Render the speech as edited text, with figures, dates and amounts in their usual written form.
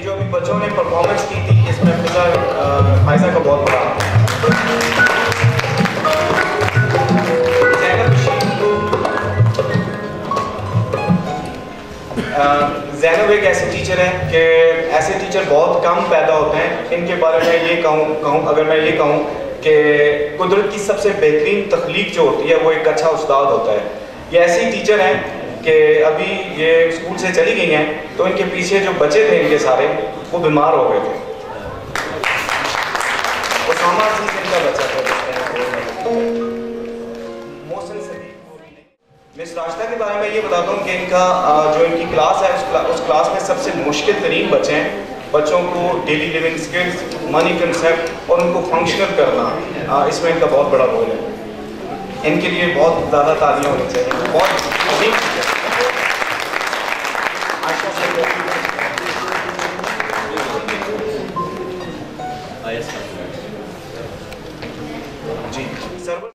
जो अभी बच्चों ने परफॉर्मेंस की थी इसमें फायजा का बहुत बड़ा ज़ैनब एक ऐसे टीचर हैं कि ऐसे टीचर बहुत कम पैदा होते हैं। इनके बारे में ये कहूँ अगर मैं ये कहूँ कि कुदरत की सबसे बेहतरीन तख्लीक जो होती है वो एक अच्छा उस्ताद होता है। ये ऐसी टीचर हैं कि अभी ये स्कूल से चली गई हैं तो इनके पीछे जो बच्चे थे इनके सारे वो बीमार हो गए थे। उसामा अजीज इनका बच्चा था। मिस राशिदा के बारे में ये बताता हूँ कि इनका जो इनकी क्लास है उस क्लास में सबसे मुश्किल तरीन बच्चे हैं। बच्चों को daily living skills, money concept और उनको फंक्शनल करना, इसमें इनका बहुत बड़ा रोल है। इनके लिए बहुत ज़्यादा तालियां होनी चाहिए। बहुत जी सर।